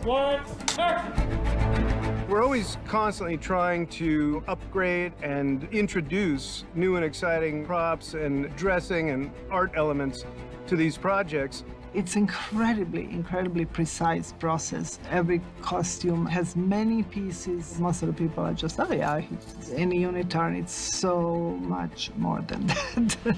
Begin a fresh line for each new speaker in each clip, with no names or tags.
one, action!
We're always constantly trying to upgrade and introduce new and exciting props and dressing and art elements to these projects.
It's incredibly precise process. Every costume has many pieces. Most of the people are just, oh yeah, in a unit turn, it's so much more than that.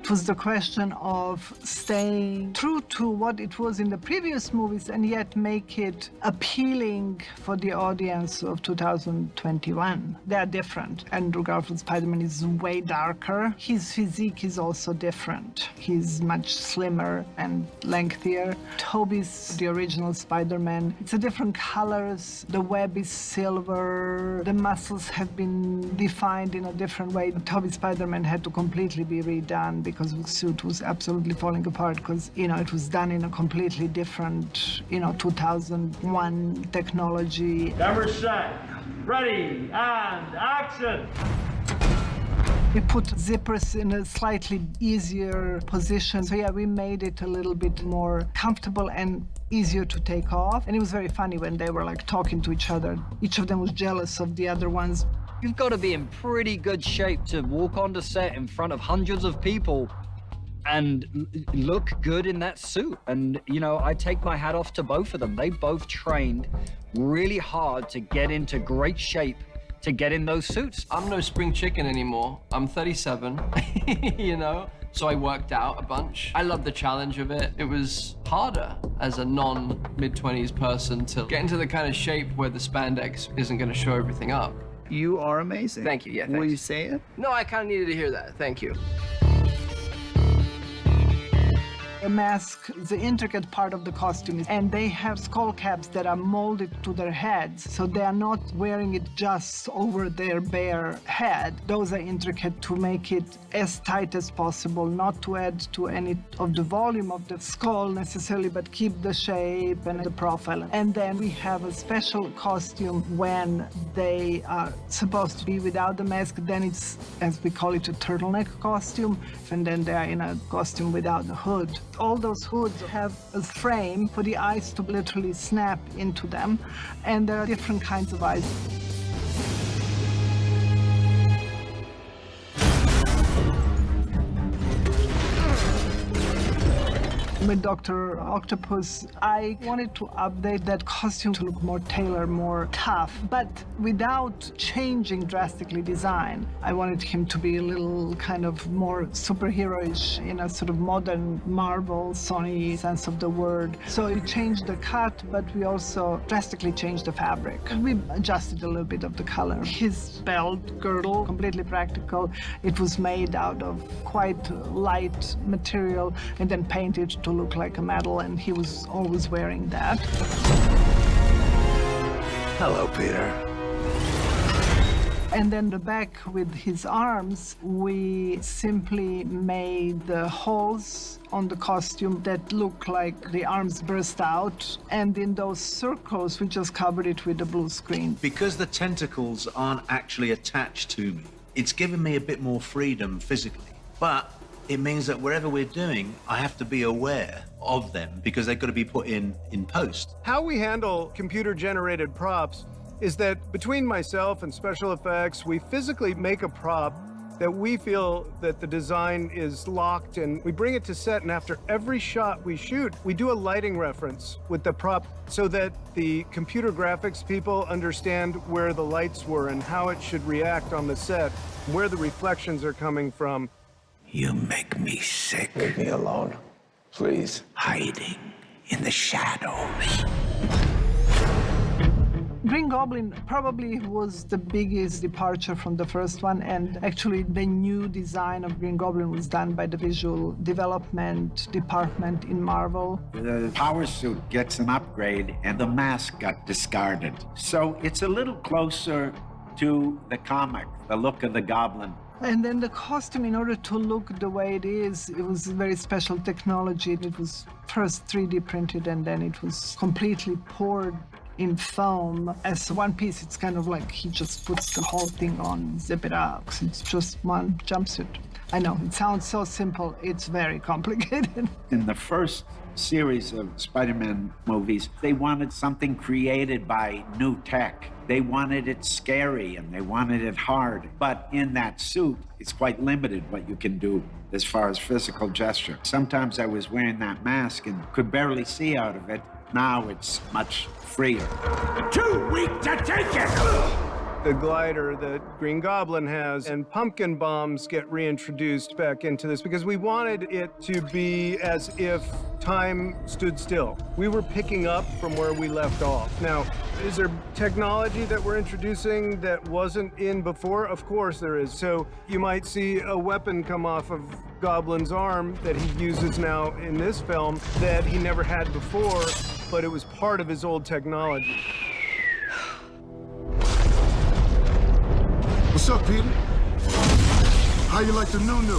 It was the question of staying true to what it was in the previous movies and yet make it appealing for the audience of 2021. They are different. Andrew Garfield's Spider-Man is way darker. His physique is also different. He's much slimmer and lengthier. Tobey's, the original Spider-Man, it's a different colors. The web is silver. The muscles have been defined in a different way. Tobey's Spider-Man had to completely be redone because the suit was absolutely falling apart because, it was done in a completely different, 2001 technology.
Camera set, ready, and action!
We put zippers in a slightly easier position. So yeah, we made it a little bit more comfortable and easier to take off. And it was very funny when they were like talking to each other. Each of them was jealous of the other ones.
You've got to be in pretty good shape to walk onto set in front of hundreds of people and look good in that suit. And, I take my hat off to both of them. They both trained really hard to get into great shape to get in those suits.
I'm no spring chicken anymore. I'm 37, so I worked out a bunch. I love the challenge of it. It was harder as a non-mid-20s person to get into the kind of shape where the spandex isn't going to show everything up.
You are amazing.
Thank you, yeah, thanks.
Will you say it?
No, I kind of needed to hear that. Thank you.
The mask is the intricate part of the costume, and they have skull caps that are molded to their heads, so they are not wearing it just over their bare head. Those are intricate to make it as tight as possible, not to add to any of the volume of the skull necessarily, but keep the shape and the profile. And then we have a special costume when they are supposed to be without the mask. Then it's, as we call it, a turtleneck costume, and then they are in a costume without the hood. All those hoods have a frame for the eyes to literally snap into them, and there are different kinds of eyes. With Dr. Octopus, I wanted to update that costume to look more tailored, more tough, but without changing drastically design. I wanted him to be a little kind of more superhero-ish in a sort of modern Marvel, Sony sense of the word. So we changed the cut, but we also drastically changed the fabric. We adjusted a little bit of the color. His belt girdle, completely practical. It was made out of quite light material and then painted to look like a medal, and he was always wearing that.
Hello, Peter.
And then the back with his arms, we simply made the holes on the costume that look like the arms burst out. And in those circles, we just covered it with a blue screen.
Because the tentacles aren't actually attached to me, it's given me a bit more freedom physically. But it means that wherever we're doing, I have to be aware of them because they've got to be put in post.
How we handle computer-generated props is that between myself and special effects, we physically make a prop that we feel that the design is locked, and we bring it to set, and after every shot we shoot, we do a lighting reference with the prop so that the computer graphics people understand where the lights were and how it should react on the set, where the reflections are coming from.
You make me sick. Leave me alone, please. Hiding in the shadows.
Green Goblin probably was the biggest departure from the first one, and actually the new design of Green Goblin was done by the visual development department in Marvel.
The power suit gets an upgrade and the mask got discarded. So it's a little closer to the comic, the look of the Goblin.
And then the costume, in order to look the way it is, it was very special technology. It was first 3D printed, and then it was completely poured in foam. As one piece, it's kind of like he just puts the whole thing on, zip it up. It's just one jumpsuit. I know, it sounds so simple. It's very complicated.
In the first series of Spider-Man movies, they wanted something created by new tech. They wanted it scary and they wanted it hard. But in that suit, it's quite limited what you can do as far as physical gesture. Sometimes I was wearing that mask and could barely see out of it. Now it's much freer.
Too weak to take it!
The glider that Green Goblin has and pumpkin bombs get reintroduced back into this because we wanted it to be as if time stood still. We were picking up from where we left off. Now, is there technology that we're introducing that wasn't in before? Of course there is. So you might see a weapon come off of Goblin's arm that he uses now in this film that he never had before, but it was part of his old technology.
What's up, Peter? How you like the new?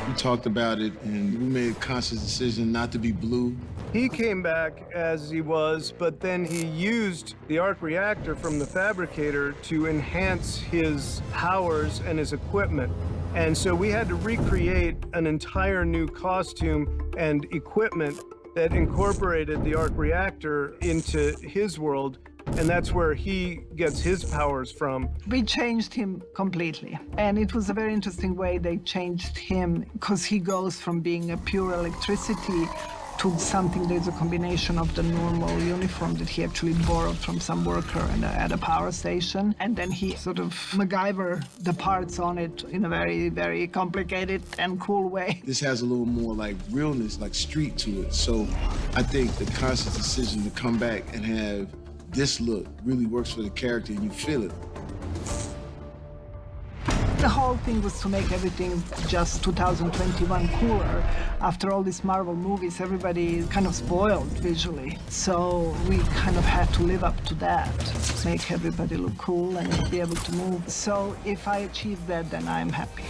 We talked about it, and we made a conscious decision not to be blue.
He came back as he was, but then he used the arc reactor from the fabricator to enhance his powers and his equipment. And so we had to recreate an entire new costume and equipment that incorporated the arc reactor into his world, and that's where he gets his powers from.
We changed him completely, and it was a very interesting way they changed him, because he goes from being a pure electricity to something that's a combination of the normal uniform that he actually borrowed from some worker at a power station, and then he sort of MacGyver the parts on it in a very, very complicated and cool way.
This has a little more like realness, like street to it. So I think the conscious decision to come back and have this look really works for the character, and you feel it.
The whole thing was to make everything just 2021 cooler. After all these Marvel movies, everybody is kind of spoiled visually. So we kind of had to live up to that, make everybody look cool and be able to move. So if I achieve that, then I'm happy.